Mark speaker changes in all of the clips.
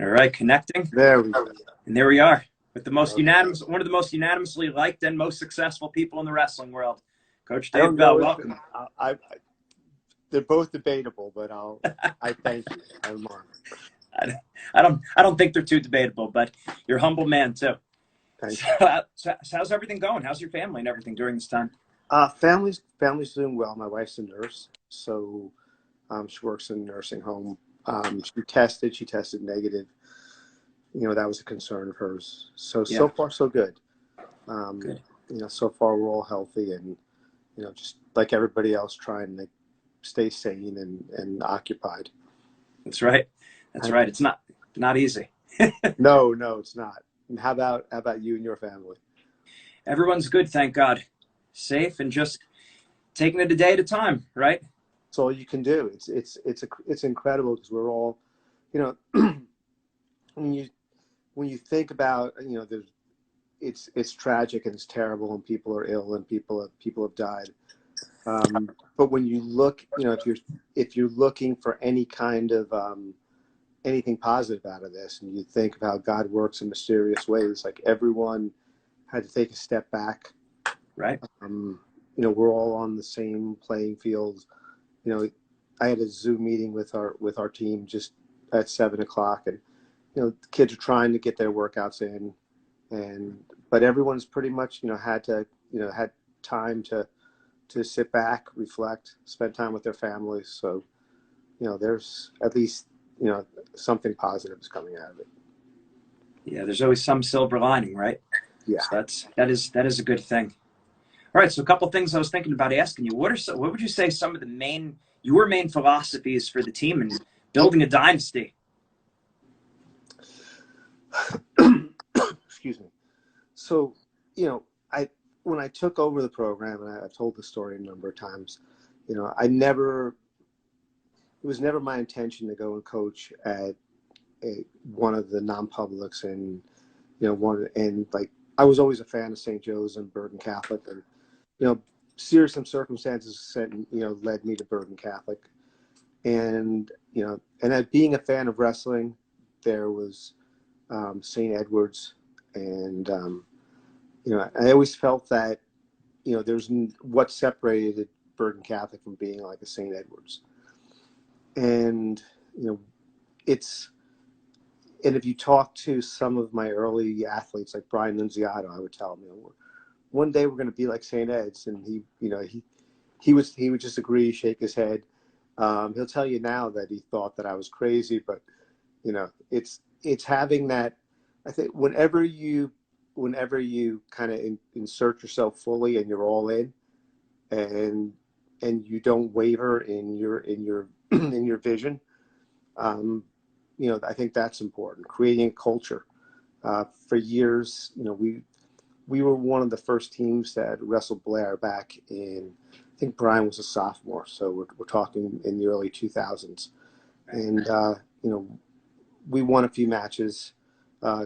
Speaker 1: All right, connecting,
Speaker 2: There we go.
Speaker 1: and there we are with
Speaker 2: Okay.
Speaker 1: one of the most unanimously liked and most successful people in the wrestling world, Coach
Speaker 2: I
Speaker 1: Dave
Speaker 2: don't
Speaker 1: Bell.
Speaker 2: know if
Speaker 1: Welcome.
Speaker 2: they're both debatable, but I thank you. I'm honored.
Speaker 1: I don't think they're too debatable, but you're a humble man too.
Speaker 2: Thank
Speaker 1: So,
Speaker 2: you.
Speaker 1: so how's everything going? How's your family and everything during this time?
Speaker 2: Family's doing well. My wife's a nurse, so she works in a nursing home. She tested negative. That was a concern of hers. So
Speaker 1: Yeah,
Speaker 2: far so good. Um,
Speaker 1: good.
Speaker 2: so far we're all healthy and just like everybody else, trying to stay sane and occupied.
Speaker 1: That's right. That's
Speaker 2: Thank
Speaker 1: right.
Speaker 2: you.
Speaker 1: It's not easy.
Speaker 2: No, it's not. And how about you and your family?
Speaker 1: Everyone's good, thank God. Safe and just taking it a day at a time, right?
Speaker 2: It's all you can do. It's incredible because we're all, you know, when you think about, there's it's tragic and it's terrible and people are ill and people have died. But when you look, if you're looking for any kind of anything positive out of this, and you think of how God works in mysterious ways, like everyone had to take a step back.
Speaker 1: Right.
Speaker 2: Um, we're all on the same playing field. You know, I had a Zoom meeting with our team just at 7 o'clock, and the kids are trying to get their workouts in, and but everyone's pretty much had time to sit back, reflect, spend time with their families. So there's at least something positive is coming out of it.
Speaker 1: Yeah, there's always some silver lining, right?
Speaker 2: Yeah.
Speaker 1: So that is a good thing. All right, so a couple things I was thinking about asking you. What would you say some of the your main philosophies for the team and building a dynasty?
Speaker 2: Excuse me. So, I when I took over the program, and I've told the story a number of times, I never it was never my intention to go and coach at one of the non-publics, and one and like I was always a fan of St. Joe's and Bergen Catholic, and you know serious some circumstances led me to Bergen Catholic, and being a fan of wrestling, there was St. Edward's, and I always felt that there's what separated Bergen Catholic from being like a St. Edward's, and you know it's and if you talk to some of my early athletes like Brian Nunziato, I would tell him, one day we're going to be like St. Ed's, and he would just agree, shake his head. He'll tell you now that he thought that I was crazy, but it's having that. I think whenever you kind of insert yourself fully and you're all in, and you don't waver in your in your vision, I think that's important. Creating a culture. For years, we were one of the first teams that wrestled Blair back in. I think Brian was a sophomore, so we're talking in the early 2000s,
Speaker 1: Right.
Speaker 2: and we won a few matches.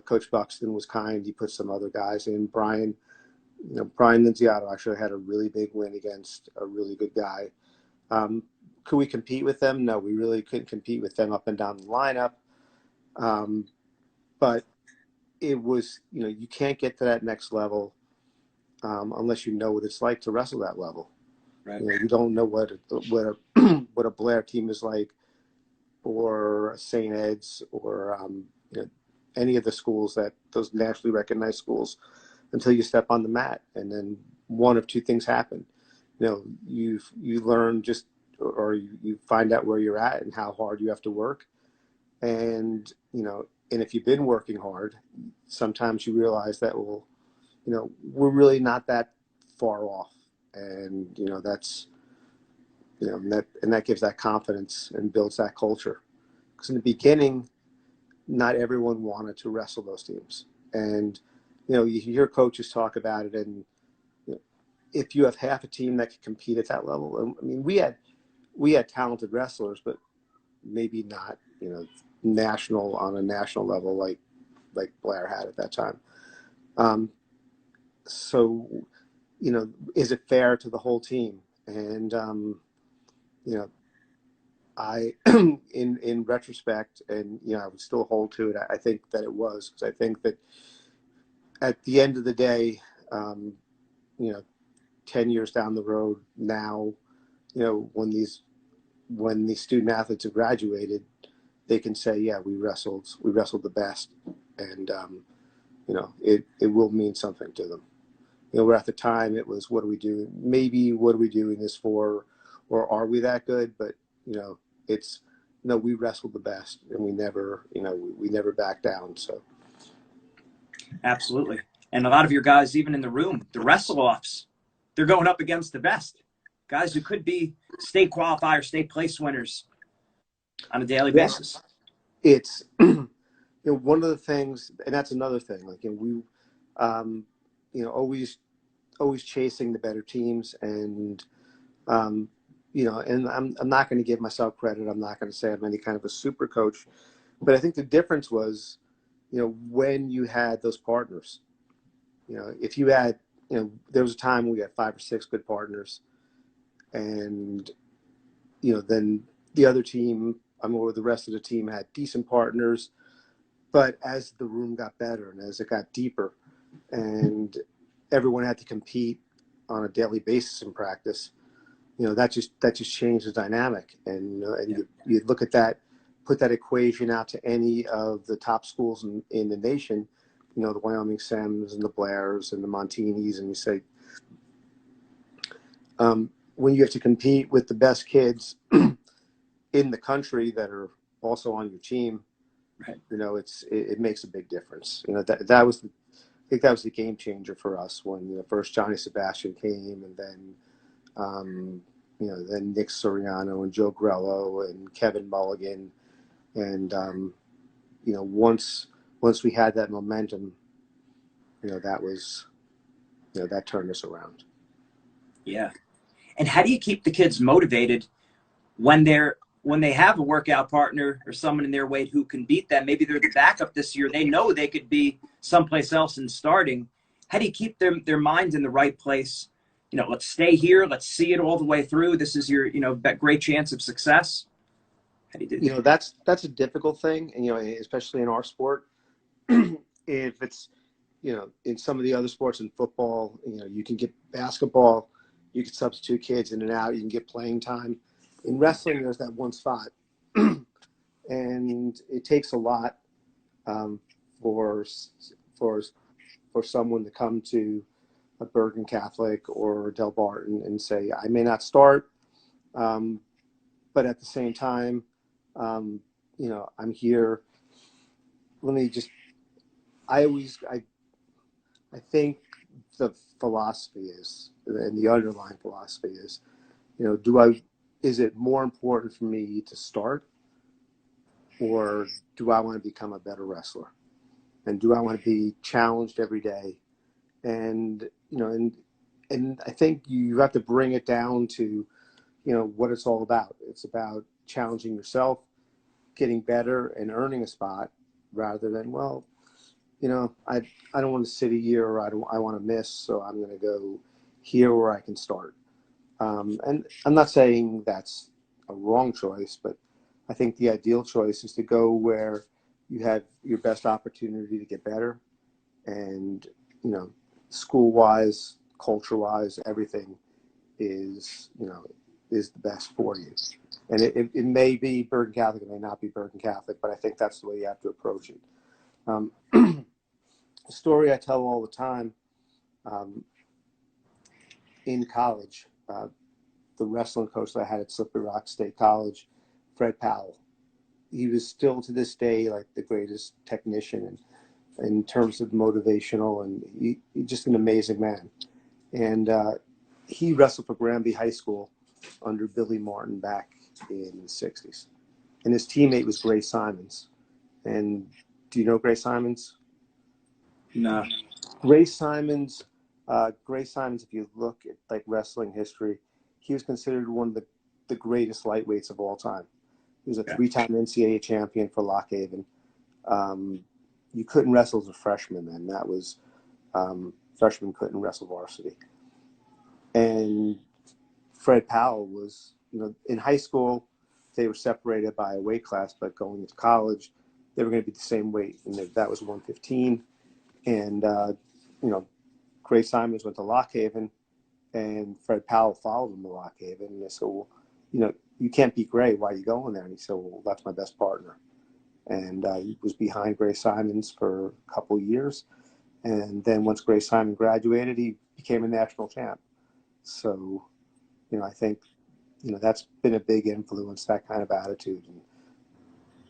Speaker 2: Coach Buxton was kind; he put some other guys in. Brian Nunziato actually had a really big win against a really good guy. Could we compete with them? No, we really couldn't compete with them up and down the lineup. Um, but it was, you can't get to that next level unless you know what it's like to wrestle that level.
Speaker 1: Right.
Speaker 2: You don't know what a Blair team is like, or St. Ed's, or any of the schools, that those nationally recognized schools, until you step on the mat, and then one of two things happen. You learn just, or you find out where you're at and how hard you have to work, and if you've been working hard, sometimes you realize that, well, we're really not that far off, and that's that gives that confidence and builds that culture. Because in the beginning, not everyone wanted to wrestle those teams, and you hear coaches talk about it, and if you have half a team that can compete at that level, I mean, we had talented wrestlers, but maybe not national on a national level like Blair had at that time. Um, so is it fair to the whole team? And you know I, in retrospect, and I would still hold to it. I think that it was, because I think that at the end of the day, um, you know, 10 years down the road now, when these student athletes have graduated, they can say, yeah, we wrestled the best, and it will mean something to them. Where at the time it was, what are we doing? Maybe what are we doing this for, or are we that good? But it's no, we wrestled the best, and we never backed down. So
Speaker 1: Absolutely. And a lot of your guys, even in the room, the wrestle offs, they're going up against the best guys who could be state qualifier, state place winners on a daily
Speaker 2: yeah,
Speaker 1: basis.
Speaker 2: it's one of the things, and that's another thing. Like we, always chasing the better teams, and um, and I'm not going to give myself credit. I'm not going to say I'm any kind of a super coach, but I think the difference was, when you had those partners. If you had, there was a time when we had 5 or 6 good partners, and then the other team, or the rest of the team, had decent partners. But as the room got better and as it got deeper, and everyone had to compete on a daily basis in practice, that just changed the dynamic. And
Speaker 1: Yeah.
Speaker 2: you look at that, put that equation out to any of the top schools in the nation, the Wyoming Sems and the Blairs and the Montinis, and you say, when you have to compete with the best kids in the country that are also on your team,
Speaker 1: Right.
Speaker 2: it makes a big difference. That was I think that was the game changer for us when first Johnny Sebastian came, and then then Nick Soriano and Joe Grello and Kevin Mulligan, and once we had that momentum, that was that turned us around.
Speaker 1: Yeah. And how do you keep the kids motivated when they have a workout partner or someone in their weight who can beat them? Maybe they're the backup this year. They know they could be someplace else and starting. How do you keep their minds in the right place? Let's stay here. Let's see it all the way through. This is your, great chance of success. How do you do that?
Speaker 2: That's a difficult thing, and especially in our sport. If it's in some of the other sports, in football, you can get basketball, you can substitute kids in and out, you can get playing time. In wrestling, there's that one spot, and it takes a lot um, for for for someone to come to a Bergen Catholic or Del Barton and say, I may not start, um, but at the same time, I'm here. Let me just. I think the philosophy is, and the underlying philosophy is, is it more important for me to start, or do I want to become a better wrestler? And do I want to be challenged every day? And, and I think you have to bring it down to, what it's all about. It's about challenging yourself, getting better, and earning a spot, rather than, well, I don't want to sit a year, or I want to miss, so I'm going to go here where I can start. And I'm not saying that's a wrong choice, but I think the ideal choice is to go where you have your best opportunity to get better, and school wise, culture wise, everything is is the best for you. And it may be Bergen Catholic, it may not be Bergen Catholic, but I think that's the way you have to approach it. A story I tell all the time, um, in college, the wrestling coach that I had at Slippery Rock State College, Fred Powell, he was still to this day like the greatest technician in terms of motivational, and he just an amazing man. And he wrestled for Granby High School under Billy Martin back in the 60s. And his teammate was Grace Simons. And do you know Grace Simons?
Speaker 1: No.
Speaker 2: Grace Simons, if you look at like wrestling history, he was considered one of the greatest lightweights of all time. He was a 3-time NCAA champion for Lock Haven. You couldn't wrestle as a freshman then. That was freshmen couldn't wrestle varsity. And Fred Powell was, in high school, they were separated by a weight class, but going into college, they were going to be the same weight, and that was 115. And you know, Gray Simons went to Lock Haven, and Fred Powell followed him to Lock Haven. And they said, well, you know, you can't beat Gray. Why are you going there? And he said, well, that's my best partner. And he was behind Gray Simons for a couple of years. And then once Gray Simon graduated, he became a national champ. So, you know, I think, you know, that's been a big influence, that kind of attitude. And,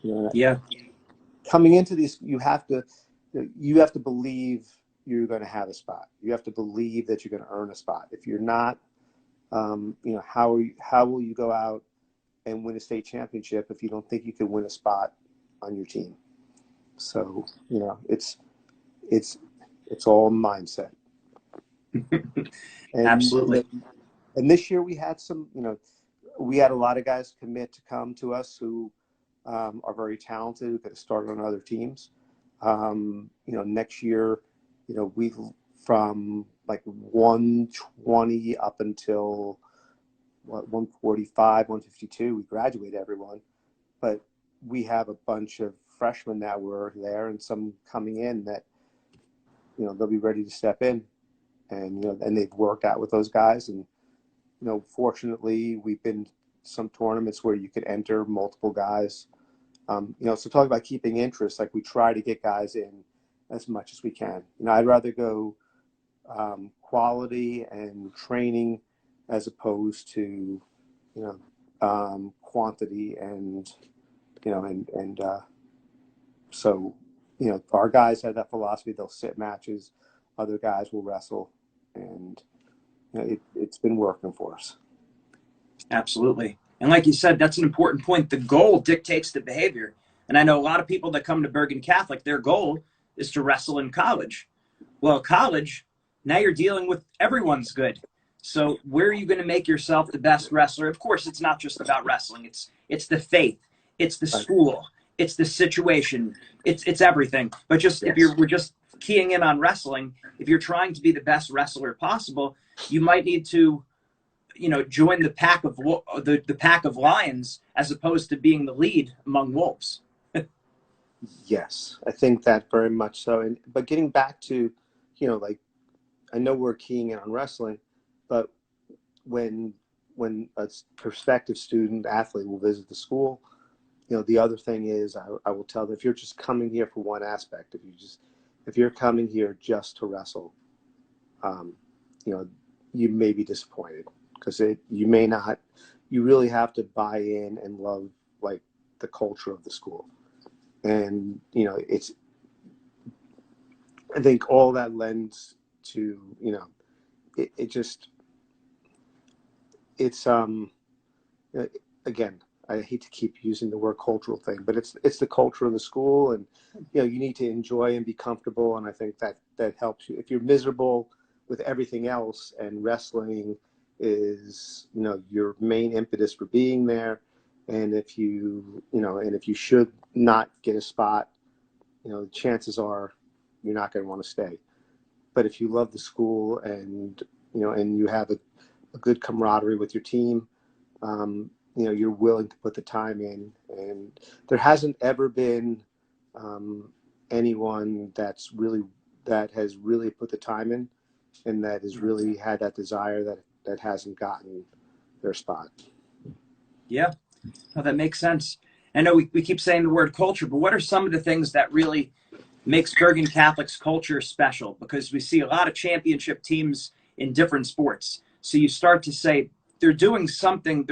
Speaker 2: you know,
Speaker 1: Yeah.
Speaker 2: coming into these, you have to believe you're going to have a spot. You have to believe that you're going to earn a spot. If you're not, you know, how will you go out and win a state championship if you don't think you can win a spot on your team? So, you know, it's all mindset. And,
Speaker 1: Absolutely.
Speaker 2: and this year we had some, you know, we had a lot of guys commit to come to us who are very talented, who could have started on other teams. You know, next year, you know, we from like 120 up until 145, 152, we graduate everyone. But we have a bunch of freshmen that were there and some coming in that, you know, they'll be ready to step in. And, you know, and they've worked out with those guys. And, you know, fortunately, we've been some tournaments where you could enter multiple guys. You know, so talk about keeping interest, like we try to get guys in as much as we can. You know, I'd rather go quality and training as opposed to, you know, quantity and, you know, and so, you know, our guys have that philosophy. They'll sit matches, other guys will wrestle, and, you know, it's been working for us.
Speaker 1: Absolutely. And like you said, that's an important point. The goal dictates the behavior. And I know a lot of people that come to Bergen Catholic, their goal is to wrestle in college. Well, college, now you're dealing with everyone's good. So where are you going to make yourself the best wrestler? Of course, it's not just about wrestling. It's the faith. It's the school. It's the situation. It's everything. But just
Speaker 2: Yes.
Speaker 1: we're just keying in on wrestling, if you're trying to be the best wrestler possible, you might need to, you know, join the pack of the pack of lions as opposed to being the lead among wolves.
Speaker 2: Yes, I think that very much so. And but getting back to, you know, like, I know we're keying in on wrestling, but when a prospective student athlete will visit the school, you know, the other thing is I will tell them, if you're just coming here for one aspect, if you're coming here just to wrestle, you know, you may be disappointed because you may not. You really have to buy in and love, like, the culture of the school. And, you know, I think all that lends to, you know, it's again, I hate to keep using the word cultural thing, but it's the culture of the school, and, you know, you need to enjoy and be comfortable. And I think that helps you. If you're miserable with everything else and wrestling is, you know, your main impetus for being there, and if you should not get a spot, you know, chances are you're not going to want to stay. But if you love the school and, you know, and you have a good camaraderie with your team, you know, you're willing to put the time in. And there hasn't ever been anyone that has really put the time in and that has really had that desire that hasn't gotten their spot.
Speaker 1: Yeah, well, that makes sense. I know we keep saying the word culture, but what are some of the things that really makes Bergen Catholic's culture special? Because we see a lot of championship teams in different sports. So you start to say they're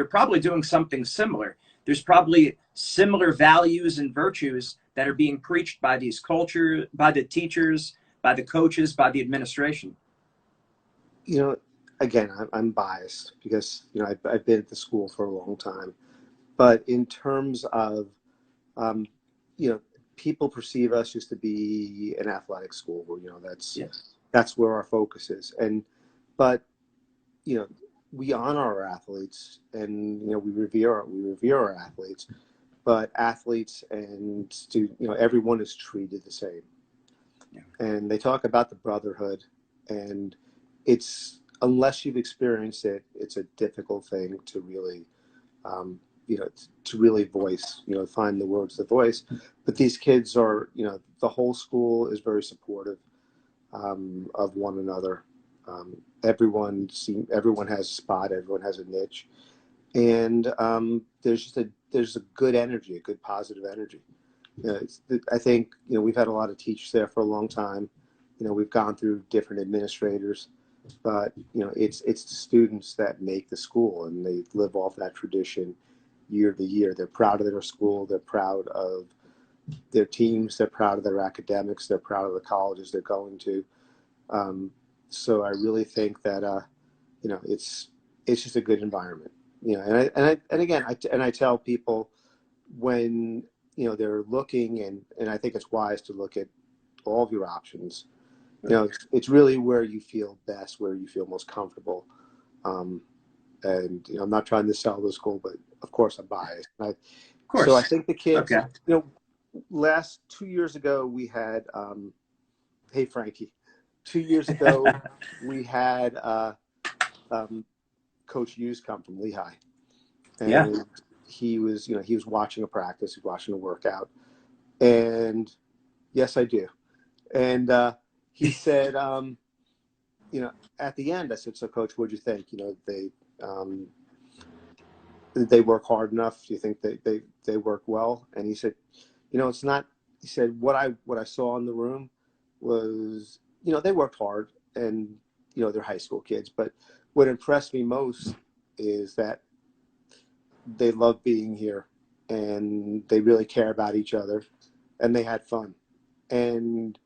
Speaker 1: probably doing something similar. There's probably similar values and virtues that are being preached by by the teachers, by the coaches, by the administration.
Speaker 2: You know, again, I'm biased because, you know, I've been at the school for a long time. But in terms of, you know, people perceive us just to be an athletic school where, you know, that's where our focus is. But, you know, we honor our athletes, and, you know, we revere our athletes, but athletes and students, you know, everyone is treated the same.
Speaker 1: Yeah.
Speaker 2: And they talk about the brotherhood, and unless you've experienced it, it's a difficult thing to really to really voice, find the words to voice. But these kids are, the whole school is very supportive of one another. Everyone has a spot, everyone has a niche, and there's a good energy, a good positive energy. I think we've had a lot of teachers there for a long time. We've gone through different administrators, but it's the students that make the school, and they live off that tradition year to year. They're proud of their school. They're proud of their teams. They're proud of their academics. They're proud of the colleges they're going to. So I really think that it's just a good environment. And again, I tell people when they're looking, and I think it's wise to look at all of your options. It's really where you feel best, where you feel most comfortable. And I'm not trying to sell the school, but of course I'm biased.
Speaker 1: Of course.
Speaker 2: So I think the kids.
Speaker 1: Okay.
Speaker 2: Last 2 years ago we had. Hey Frankie, 2 years ago we had Coach Hughes come from Lehigh, and he was watching a practice, he was watching a workout, and yes I do, and he said, at the end I said, so Coach, what'd you think? They work hard enough? Do you think they work well? And he said, it's not. He said, what I saw in the room was, they worked hard, and they're high school kids, but what impressed me most is that they love being here, and they really care about each other, and they had fun. And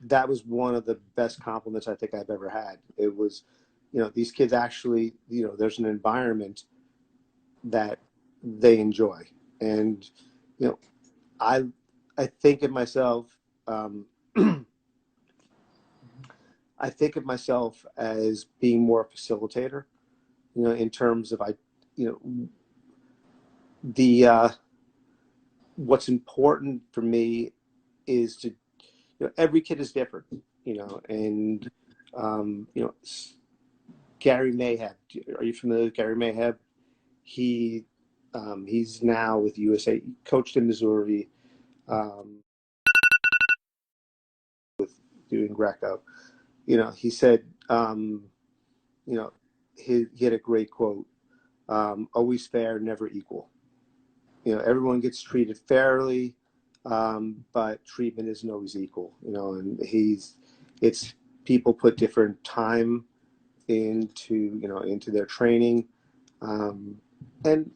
Speaker 2: that was one of the best compliments I think I've ever had. It was, these kids actually, there's an environment that they enjoy. And I think of myself I think of myself as being more a facilitator, in terms of what's important for me is to, every kid is different, and Gary Mayheb. Are you familiar with Gary Mayheb? He's now with USA. He coached in Missouri, with doing Greco. He said, he had a great quote, always fair, never equal. Everyone gets treated fairly, but treatment isn't always equal, and it's people put different time into their training, and and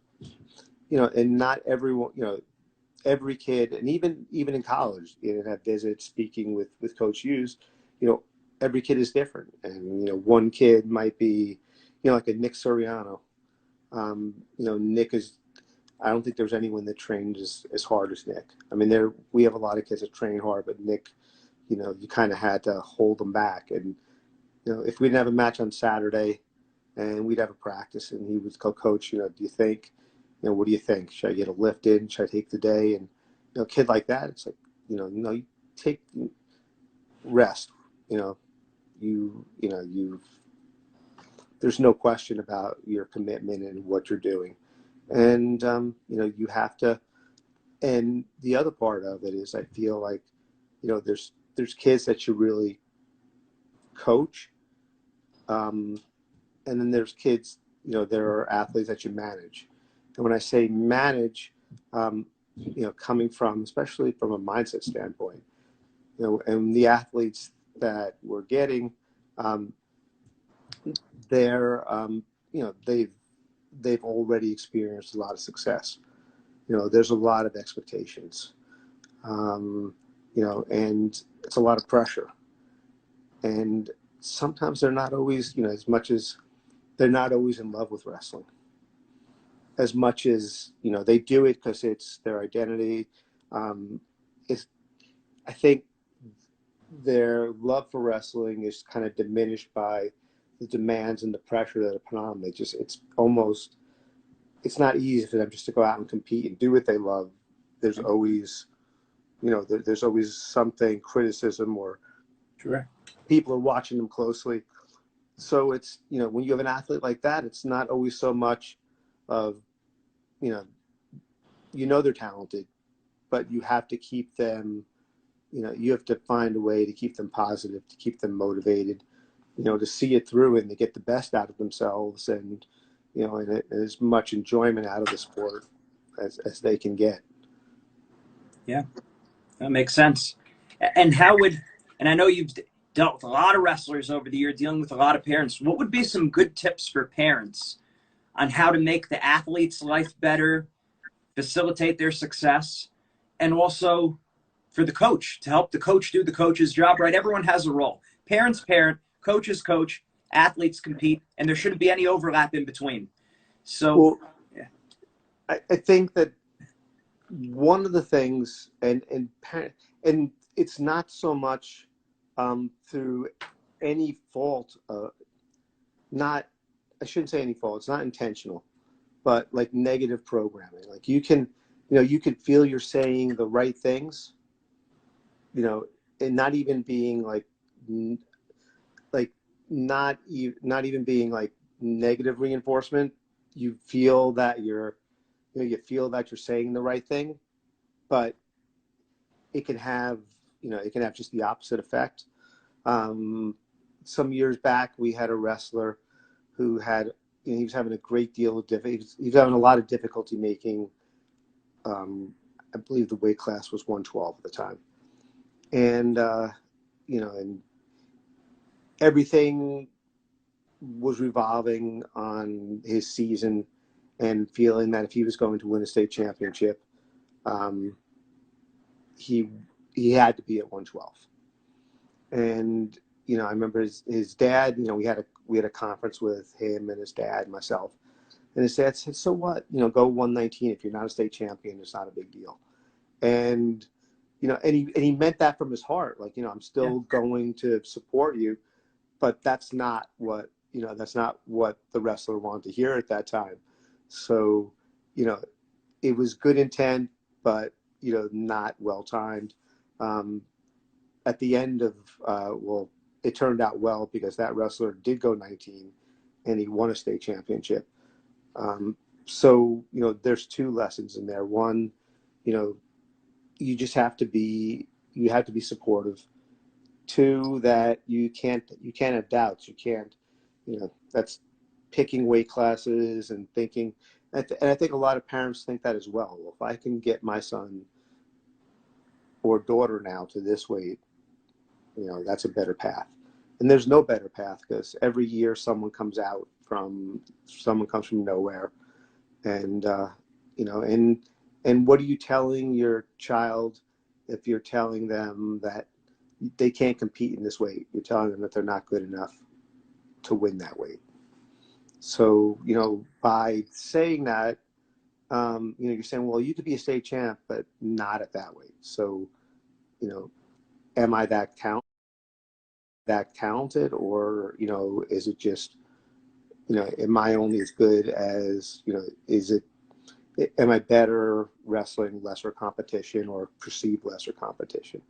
Speaker 2: not everyone, every kid, and even in college, that visit speaking with Coach Hughes, every kid is different, and one kid might be, like a Nick Soriano. Nick is. I don't think there's anyone that trained as hard as Nick. I mean, we have a lot of kids that train hard, but Nick, you kind of had to hold them back. And if we didn't have a match on Saturday, and we'd have a practice, and he would go, Coach, do you think, what do you think? Should I get a lift in? Should I take the day? And a kid like that, it's like, no, you take rest. There's no question about your commitment and what you're doing. And, you have to, and the other part of it is I feel like, there's kids that you really coach. And then there's kids, there are athletes that you manage. And when I say manage, coming from, especially from a mindset standpoint, and the athletes that we're getting, they're, they've already experienced a lot of success. There's a lot of expectations, and it's a lot of pressure. And sometimes they're not always, as much as they're not always in love with wrestling, as much as, they do it because it's their identity. I think their love for wrestling is kind of diminished by the demands and the pressure that are put on them. It's not easy for them just to go out and compete and do what they love. There's always, there's always something, criticism, or
Speaker 1: Sure.
Speaker 2: people are watching them closely. So it's, when you have an athlete like that, it's not always so much of, you know, they're talented, but you have to keep them, you have to find a way to keep them positive, to keep them motivated, to see it through and to get the best out of themselves, and, and as much enjoyment out of the sport as they can get.
Speaker 1: Yeah, that makes sense. And and I know you've dealt with a lot of wrestlers over the year, dealing with a lot of parents. What would be some good tips for parents on how to make the athlete's life better, facilitate their success, and also for the coach to help the coach do the coach's job, right? Everyone has a role. Parents parent, coaches coach, athletes compete, and there shouldn't be any overlap in between. So,
Speaker 2: Well,
Speaker 1: yeah.
Speaker 2: I think that one of the things, and it's not so much through any fault, not, I shouldn't say any fault, it's not intentional, but like negative programming. Like you can feel you're saying the right things, and not even being like not even being like negative reinforcement. You feel that you feel that you're saying the right thing, but it can have, just the opposite effect. Some years back, we had a wrestler who had, he was having a great deal of he was having a lot of difficulty making, I believe the weight class was 112 at the time. And, and everything was revolving on his season and feeling that if he was going to win a state championship, he had to be at 112. And I remember his dad. We had a conference with him and his dad and myself, and his dad said, "So what? Go 119. If you're not a state champion, it's not a big deal." And and he meant that from his heart. Like, I'm still going to support you, but that's not what the wrestler wanted to hear at that time. So, it was good intent, but not well timed. At the end of it turned out well, because that wrestler did go 19 and he won a state championship. So there's two lessons in there. One, you just have to be supportive. Two, that you can't have doubts. You can't, that's picking weight classes and thinking, and I think a lot of parents think that as well. Well, if I can get my son or daughter now to this weight, that's a better path. And there's no better path, because every year someone comes from nowhere. And, and what are you telling your child if you're telling them that they can't compete in this weight? You're telling them that they're not good enough to win that weight. So, by saying that, you're saying, well, you could be a state champ, but not at that weight. So, am I that talented, or is it just, am I only as good as, am I better wrestling lesser competition or perceived lesser competition?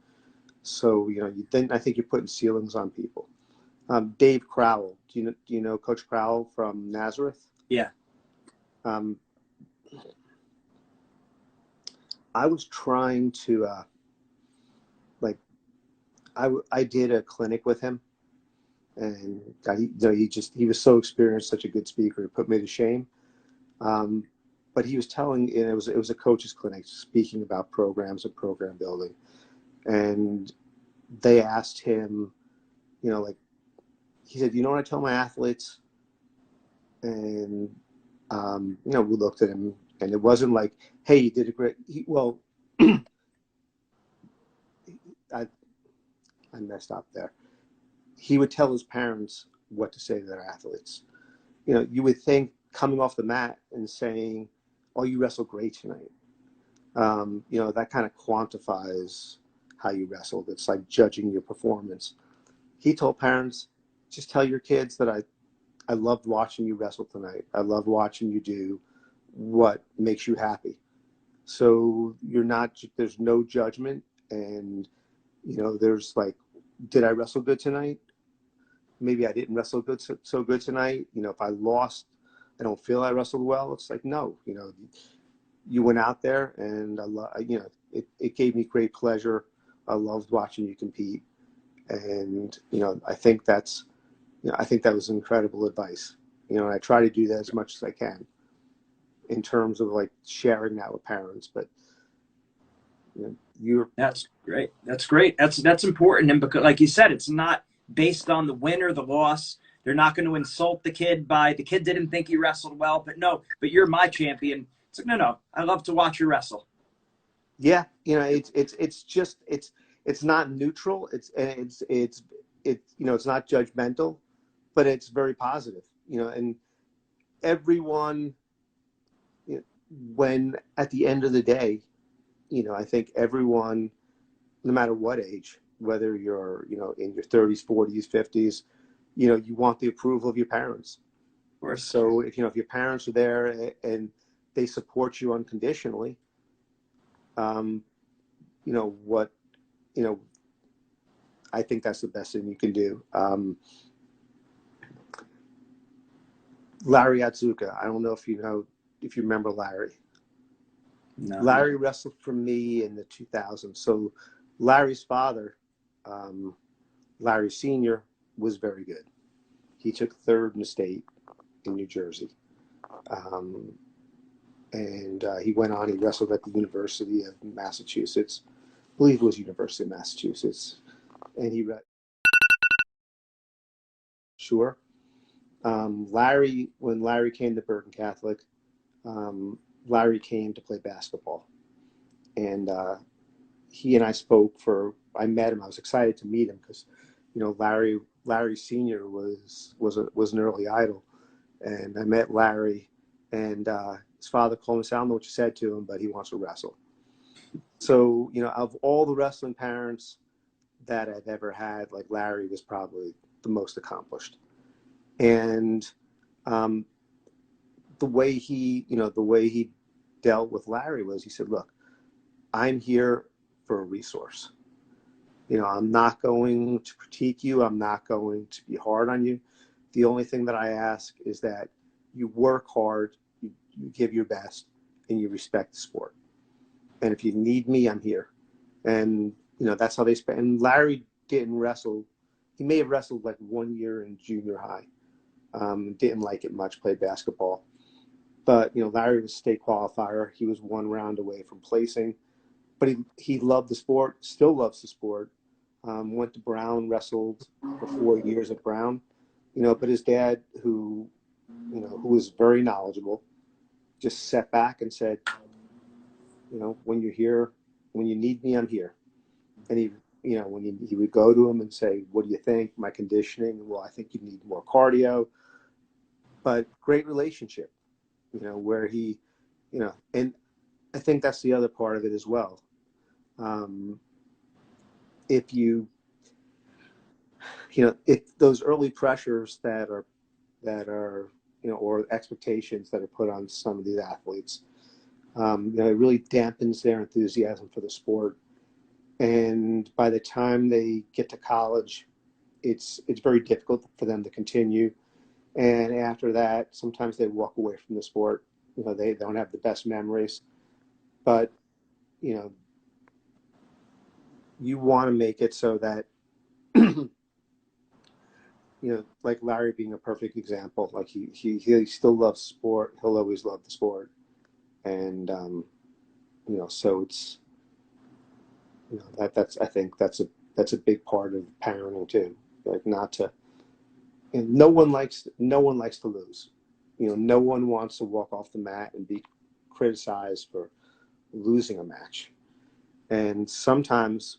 Speaker 2: So then I think you're putting ceilings on people. Dave Crowell, do you know Coach Crowell from Nazareth?
Speaker 1: Yeah.
Speaker 2: I was trying to I did a clinic with him, and he was so experienced, such a good speaker, it put me to shame. But he was telling, and it was a coach's clinic, speaking about programs and program building, and they asked him, he said, "You know what I tell my athletes?" And we looked at him, and it wasn't like, "Hey, you did a great." I messed up there. He would tell his parents what to say to their athletes. You would think, coming off the mat and saying, "Oh, you wrestled great tonight," that kind of quantifies how you wrestled. It's like judging your performance. He told parents, just tell your kids that I loved watching you wrestle tonight. I love watching you do what makes you happy. So there's no judgment, and there's like, did I wrestle good tonight? Maybe I didn't wrestle so good tonight. If I lost, I don't feel I wrestled well. It's like, no, you went out there, and it gave me great pleasure. I loved watching you compete, and I think I think that was incredible advice. And I try to do that as much as I can in terms of like sharing that with parents. But you're
Speaker 1: That's great. That's great. That's important. And because, like you said, it's not based on the win or the loss. They're not going to insult the kid by the kid didn't think he wrestled well, but no, but you're my champion. It's like, no, I love to watch you wrestle.
Speaker 2: Yeah, it's not neutral. It's not judgmental, but it's very positive. And everyone, when at the end of the day, I think everyone, no matter what age, whether you're in your 30s, 40s, 50s, you want the approval of your parents.
Speaker 1: Of course.
Speaker 2: So if your parents are there and they support you unconditionally, what I think that's the best thing you can do. Larry Atsuka, I don't know if you remember Larry.
Speaker 1: No.
Speaker 2: Larry wrestled for me in the 2000s. So Larry's father, Larry Sr., was very good. He took third in the state in New Jersey. And he went on, he wrestled at the University of Massachusetts. I believe it was University of Massachusetts. And he sure. When Larry came to Bergen Catholic, Larry came to play basketball. And he and I spoke I met him. I was excited to meet him because, Larry Sr. was an early idol. And I met Larry, and his father called me and said, I don't know what you said to him, but he wants to wrestle. So, of all the wrestling parents that I've ever had, like Larry was probably the most accomplished. And the way he dealt with Larry was, he said, look, I'm here for a resource. I'm not going to critique you. I'm not going to be hard on you. The only thing that I ask is that you work hard, you give your best, and you respect the sport. And if you need me, I'm here. And, that's how they spent. And Larry didn't wrestle. He may have wrestled like 1 year in junior high. Didn't like it much, played basketball. But, Larry was a state qualifier. He was one round away from placing. But he loved the sport, still loves the sport. Went to Brown, wrestled for 4 years at Brown. But his dad, who was very knowledgeable, just sat back and said, when you're here, when you need me, I'm here. And he would go to him and say, what do you think? My conditioning? Well, I think you need more cardio. But great relationship, where he, and I think that's the other part of it as well. If if those early pressures that are, or expectations that are put on some of these athletes, it really dampens their enthusiasm for the sport. And by the time they get to college, it's very difficult for them to continue. And after that, sometimes they walk away from the sport. They don't have the best memories. But, you want to make it so that, like Larry being a perfect example, like he still loves sport. He'll always love the sport. And, so it's, I think that's a big part of parenting too. Like not to, and no one likes to lose. No one wants to walk off the mat and be criticized for losing a match. And sometimes,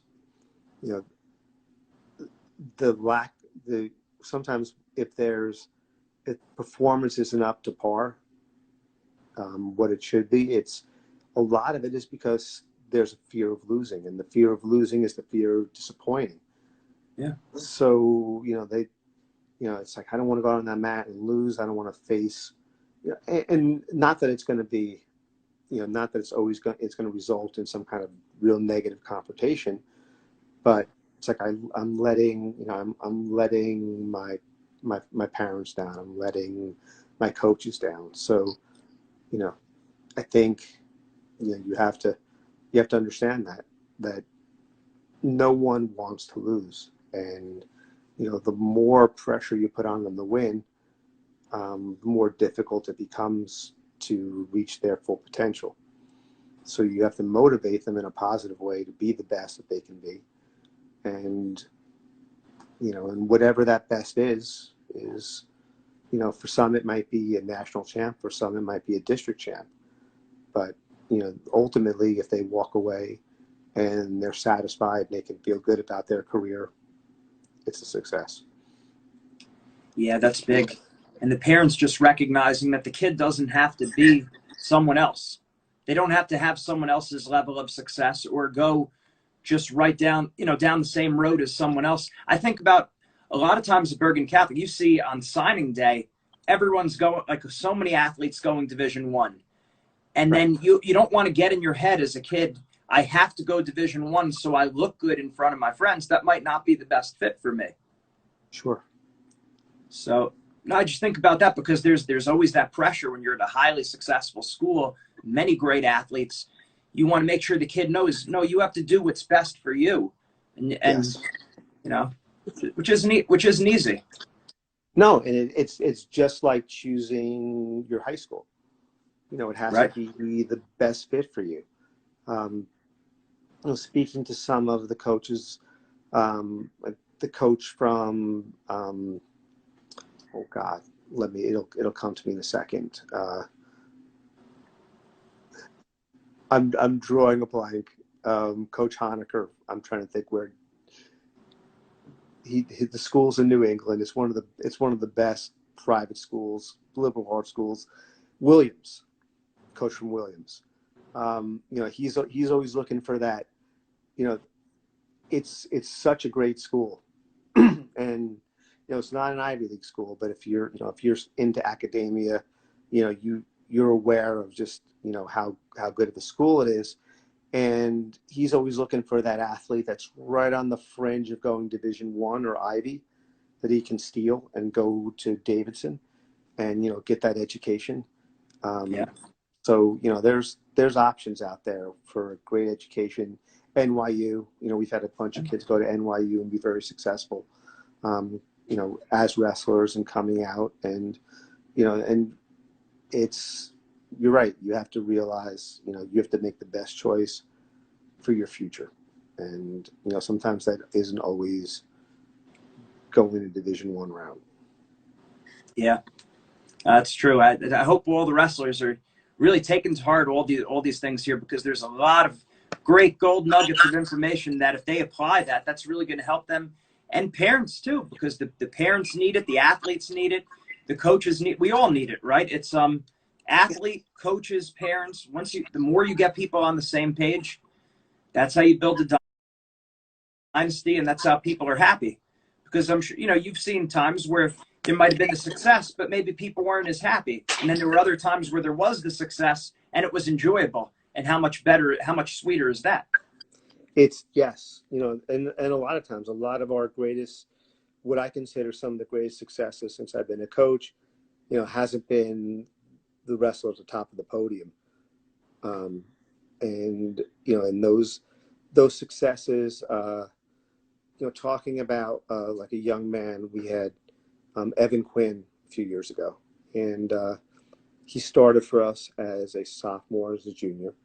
Speaker 2: sometimes if performance isn't up to par, what it should be, a lot of it is because there's a fear of losing, and the fear of losing is the fear of disappointing.
Speaker 1: Yeah.
Speaker 2: So, it's like, I don't want to go out on that mat and lose. I don't want to face, and not that it's going to be, not that it's going to result in some kind of real negative confrontation, but it's like I'm letting, I'm letting my parents down. I'm letting my coaches down. So, I think you have to understand that no one wants to lose, and the more pressure you put on them to win, the more difficult it becomes to reach their full potential. So you have to motivate them in a positive way to be the best that they can be, and and whatever that best is, for some it might be a national champ, for some it might be a district champ, but ultimately, if they walk away and they're satisfied and they can feel good about their career, it's a success.
Speaker 1: Yeah, that's big. And the parents just recognizing that the kid doesn't have to be someone else. They don't have to have someone else's level of success or go just right down, down the same road as someone else. I think about a lot of times at Bergen Catholic, you see on signing day, everyone's going, like so many athletes going Division I. And
Speaker 2: Right.
Speaker 1: then you don't want to get in your head as a kid, I have to go Division I so I look good in front of my friends. That might not be the best fit for me.
Speaker 2: Sure.
Speaker 1: So no, I just think about that because there's always that pressure when you're at a highly successful school, many great athletes. You want to make sure the kid knows, no, you have to do what's best for you, and
Speaker 2: Yes.
Speaker 1: which isn't easy.
Speaker 2: No, and it's just like choosing your high school. It has to
Speaker 1: Right.
Speaker 2: be the best fit for you. Um, Speaking to some of the coaches, like the coach from oh God, it'll come to me in a second. I'm drawing a blank. Coach Honecker. I'm trying to think where the schools in New England. It's one of the best private schools, liberal arts schools. Williams, coach from Williams. He's always looking for that. It's such a great school, and it's not an Ivy League school, but if you're into academia, you're aware of just how good of a school it is, and he's always looking for that athlete that's right on the fringe of going Division I or Ivy, that he can steal and go to Davidson and get that education.
Speaker 1: Yeah.
Speaker 2: So there's options out there for a great education. NYU, we've had a bunch of kids go to NYU and be very successful, as wrestlers and coming out, and and you're right. You have to realize, you have to make the best choice for your future, and sometimes that isn't always going a Division I route.
Speaker 1: Yeah, that's true. I hope all the wrestlers are really taking to heart all these things here because there's a lot of great gold nuggets of information that if they apply that's really going to help them and parents too because the parents need it, the athletes need it, the coaches need. We all need it, right? It's athlete, coaches, parents. The more you get people on the same page, that's how you build a dynasty, and that's how people are happy. Because I'm sure you've seen times where there might have been the success, but maybe people weren't as happy. And then there were other times where there was the success and it was enjoyable. And how much better, how much sweeter is that?
Speaker 2: It's yes, and a lot of times, a lot of our greatest, what I consider some of the greatest successes since I've been a coach, hasn't been the wrestler at the top of the podium, and and those successes. Talking about like a young man, we had Evan Quinn a few years ago, and he started for us as a sophomore, as a junior,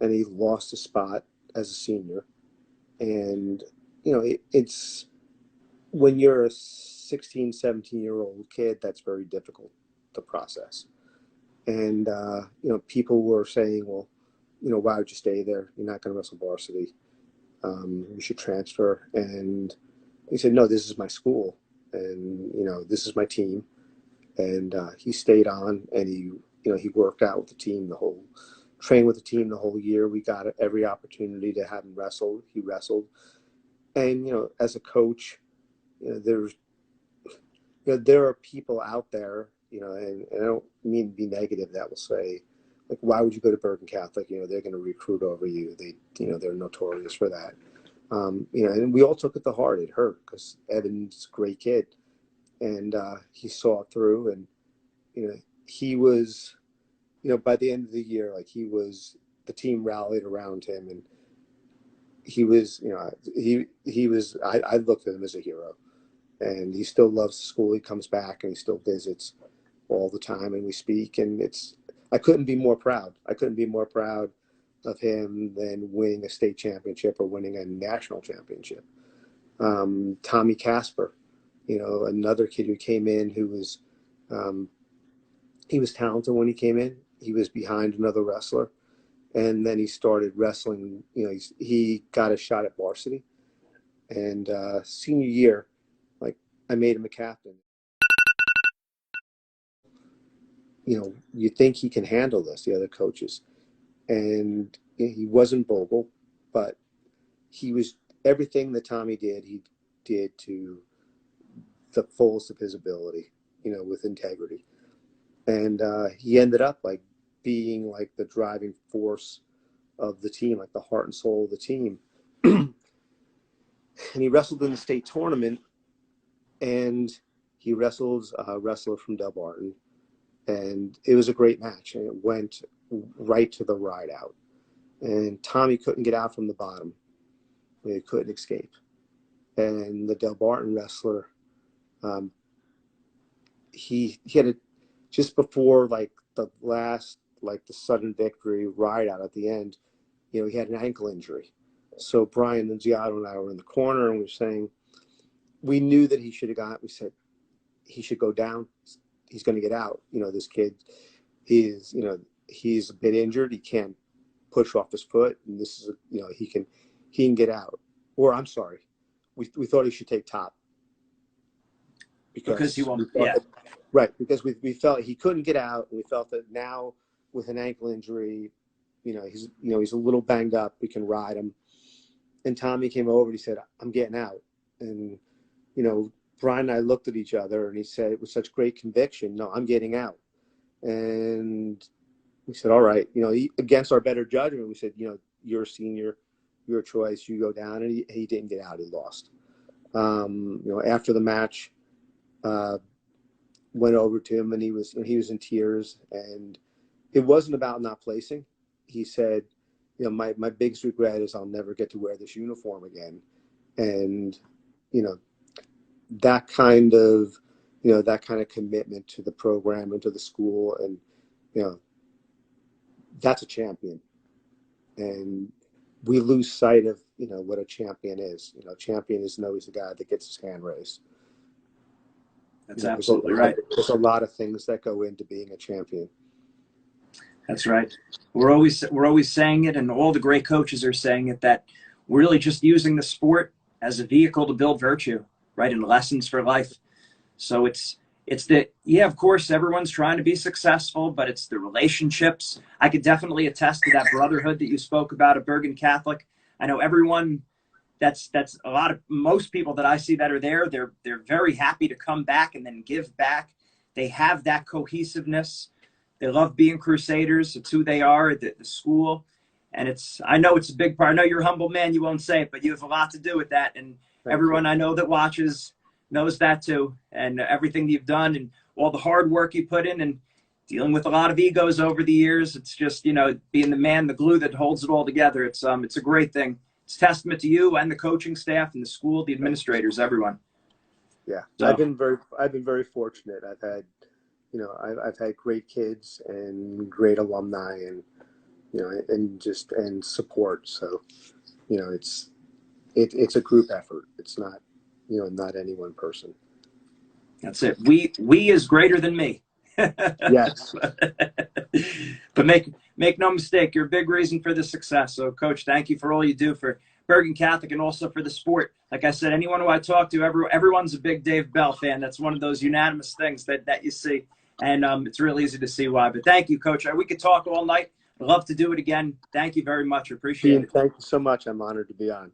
Speaker 2: and he lost a spot as a senior. And it's when you're a 16, 17-year-old kid, that's very difficult to process. And people were saying, well, why would you stay there? You're not going to wrestle varsity. You should transfer. And he said, no, this is my school, and this is my team. And he stayed on, and he worked out with the team trained with the team the whole year. We got every opportunity to have him wrestle. He wrestled, and as a coach, there are people out there, and I don't mean to be negative, that will say, like, why would you go to Bergen Catholic? They're going to recruit over you. They're notorious for that. And we all took it to heart. It hurt because Evan's a great kid, and he saw it through, and he was, by the end of the year, like he was the team rallied around him, and he was, you know, he was. I looked at him as a hero, and he still loves the school. He comes back and he still visits all the time, and we speak, and it's. I couldn't be more proud. I couldn't be more proud of him than winning a state championship or winning a national championship. Tommy Casper, you know, another kid who came in who was, he was talented when he came in. He was behind another wrestler, and then he started wrestling. You know, he got a shot at varsity, and senior year, like I made him a captain. You know, you think he can handle this, the other coaches, and he wasn't vocal, but he was everything that Tommy did. He did to the fullest of his ability, you know, with integrity, and he ended up like being like the driving force of the team, like the heart and soul of the team. And he wrestled in the state tournament, and he wrestled a wrestler from Delbarton, and it was a great match, and it went right to the ride out, and Tommy couldn't get out from the bottom. He couldn't escape, and the Delbarton wrestler, he had it just before like the last, like the sudden victory ride out at the end. You know, he had an ankle injury. So Brian Nunziato and I were in the corner, and we were saying, we knew that he should have got, we said, he should go down. He's going to get out. You know, this kid, he's a bit injured. He can't push off his foot. And this is, you know, he can get out. Or I'm sorry, we thought he should take top.
Speaker 1: Because he won't,
Speaker 2: right. Because we felt he couldn't get out. And we felt that now with an ankle injury, he's a little banged up. We can ride him. And Tommy came over and he said, I'm getting out. And, you know, Brian and I looked at each other, and he said with such great conviction, no, I'm getting out. And we said, all right, you know, against our better judgment, we said, you know, you're a senior, your choice, you go down. And he didn't get out. He lost. You know, after the match, went over to him, and he was in tears, and it wasn't about not placing. He said, you know, my biggest regret is I'll never get to wear this uniform again. And, you know, that kind of commitment to the program and to the school, and, you know, that's a champion. And we lose sight of, you know, what a champion is. You know, a champion isn't always the guy that gets his hand raised.
Speaker 1: That's absolutely right.
Speaker 2: There's a lot of things that go into being a champion.
Speaker 1: That's right. We're always saying it, and all the great coaches are saying it, that we're really just using the sport as a vehicle to build virtue, right, and lessons for life. So it's of course, everyone's trying to be successful, but it's the relationships. I could definitely attest to that brotherhood that you spoke about at Bergen Catholic. I know everyone. That's most people that I see that are there. They're very happy to come back and then give back. They have that cohesiveness. They love being Crusaders. It's who they are at the school. And I know it's a big part. I know you're a humble man. You won't say it, but you have a lot to do with that. And everyone I know that watches knows that too. And everything you've done and all the hard work you put in, and dealing with a lot of egos over the years. It's just, you know, being the man, the glue that holds it all together. It's a great thing. It's a testament to you and the coaching staff and the school, the administrators, everyone.
Speaker 2: Yeah.
Speaker 1: So,
Speaker 2: I've been very fortunate. I've had great kids and great alumni, and, you know, and support. So, you know, it's a group effort. It's not, you know, not any one person.
Speaker 1: That's it. We is greater than me.
Speaker 2: Yes.
Speaker 1: But make no mistake, you're a big reason for the success. So, Coach, thank you for all you do for Bergen Catholic and also for the sport. Like I said, anyone who I talk to, everyone's a big Dave Bell fan. That's one of those unanimous things that you see. And it's real easy to see why. But thank you, Coach. We could talk all night. I'd love to do it again. Thank you very much. Appreciate it.
Speaker 2: Thank you so much. I'm honored to be on.